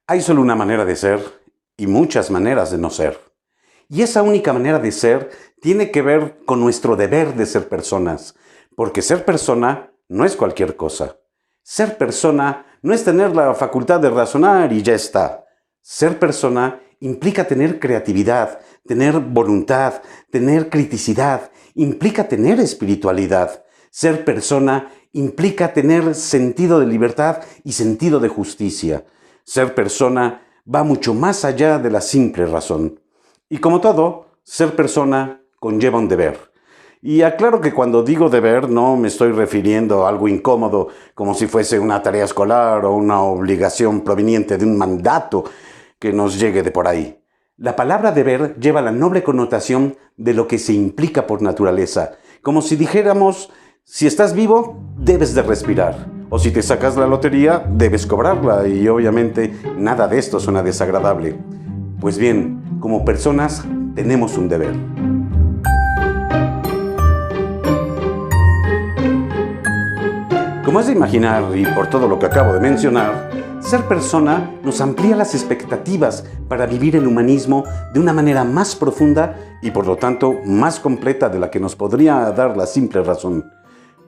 Hay solo una manera de ser y muchas maneras de no ser. Y esa única manera de ser tiene que ver con nuestro deber de ser personas, porque ser persona no es cualquier cosa. Ser persona no es tener la facultad de razonar y ya está. Ser persona implica tener creatividad, tener voluntad, tener criticidad, implica tener espiritualidad. Ser persona implica tener sentido de libertad y sentido de justicia. Ser persona va mucho más allá de la simple razón. Y como todo, ser persona conlleva un deber. Y aclaro que cuando digo deber no me estoy refiriendo a algo incómodo, como si fuese una tarea escolar o una obligación proveniente de un mandato que nos llegue de por ahí. La palabra deber lleva la noble connotación de lo que se implica por naturaleza, como si dijéramos, si estás vivo, debes de respirar. O si te sacas la lotería, debes cobrarla. Y obviamente nada de esto suena desagradable. Pues bien, como personas tenemos un deber. Como es de imaginar, y por todo lo que acabo de mencionar, ser persona nos amplía las expectativas para vivir el humanismo de una manera más profunda y por lo tanto más completa de la que nos podría dar la simple razón.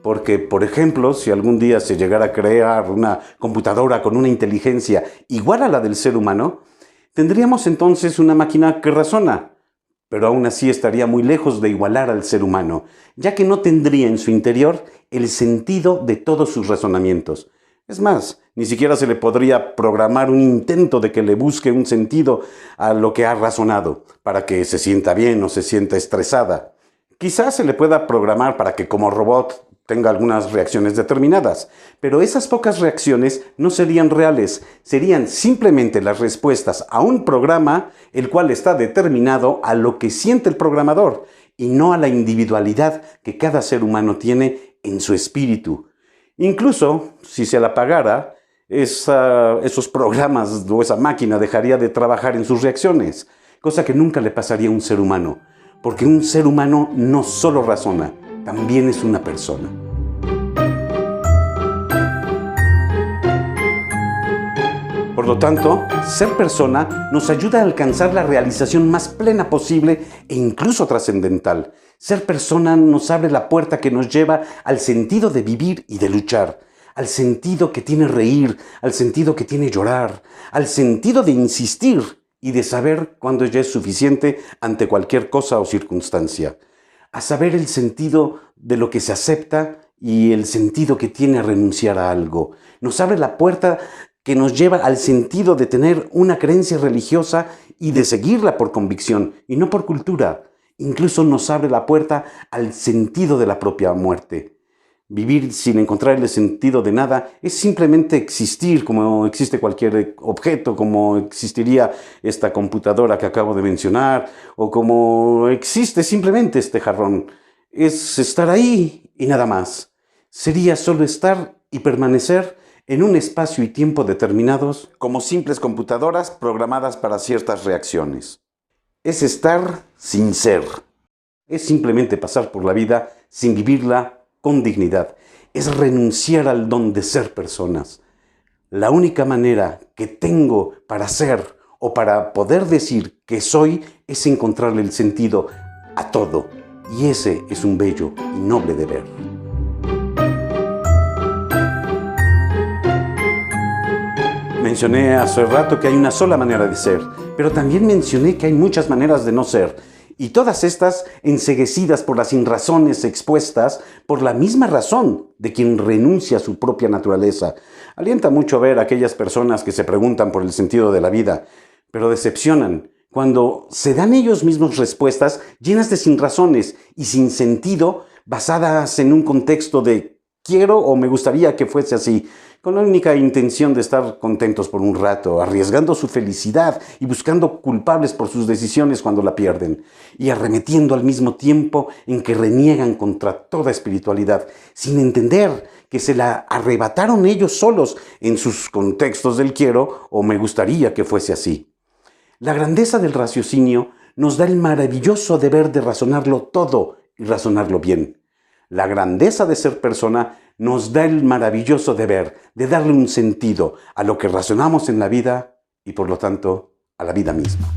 Porque, por ejemplo, si algún día se llegara a crear una computadora con una inteligencia igual a la del ser humano, tendríamos entonces una máquina que razona, pero aún así estaría muy lejos de igualar al ser humano, ya que no tendría en su interior el sentido de todos sus razonamientos. Es más, ni siquiera se le podría programar un intento de que le busque un sentido a lo que ha razonado, para que se sienta bien o se sienta estresada. Quizás se le pueda programar para que como robot tenga algunas reacciones determinadas, pero esas pocas reacciones no serían reales, serían simplemente las respuestas a un programa el cual está determinado a lo que siente el programador y no a la individualidad que cada ser humano tiene en su espíritu. Incluso si se la apagara, esos programas o esa máquina dejaría de trabajar en sus reacciones, cosa que nunca le pasaría a un ser humano, porque un ser humano no solo razona, también es una persona. Por lo tanto, ser persona nos ayuda a alcanzar la realización más plena posible e incluso trascendental. Ser persona nos abre la puerta que nos lleva al sentido de vivir y de luchar, al sentido que tiene reír, al sentido que tiene llorar, al sentido de insistir y de saber cuándo ya es suficiente ante cualquier cosa o circunstancia, a saber el sentido de lo que se acepta y el sentido que tiene renunciar a algo. Nos abre la puerta que nos lleva al sentido de tener una creencia religiosa y de seguirla por convicción y no por cultura. Incluso nos abre la puerta al sentido de la propia muerte. Vivir sin encontrarle sentido de nada es simplemente existir como existe cualquier objeto, como existiría esta computadora que acabo de mencionar, o como existe simplemente este jarrón. Es estar ahí y nada más. Sería solo estar y permanecer en un espacio y tiempo determinados como simples computadoras programadas para ciertas reacciones. Es estar sin ser. Es simplemente pasar por la vida sin vivirla con dignidad. Es renunciar al don de ser personas. La única manera que tengo para ser o para poder decir que soy es encontrarle el sentido a todo. Y ese es un bello y noble deber. Mencioné hace rato que hay una sola manera de ser, pero también mencioné que hay muchas maneras de no ser, y todas estas enceguecidas por las sinrazones expuestas por la misma razón de quien renuncia a su propia naturaleza. Alienta mucho ver a aquellas personas que se preguntan por el sentido de la vida, pero decepcionan cuando se dan ellos mismos respuestas llenas de sinrazones y sin sentido, basadas en un contexto de quiero o me gustaría que fuese así, con la única intención de estar contentos por un rato, arriesgando su felicidad y buscando culpables por sus decisiones cuando la pierden, y arremetiendo al mismo tiempo en que reniegan contra toda espiritualidad, sin entender que se la arrebataron ellos solos en sus contextos del quiero o me gustaría que fuese así. La grandeza del raciocinio nos da el maravilloso deber de razonarlo todo y razonarlo bien. La grandeza de ser persona nos da el maravilloso deber de darle un sentido a lo que razonamos en la vida y por lo tanto a la vida misma.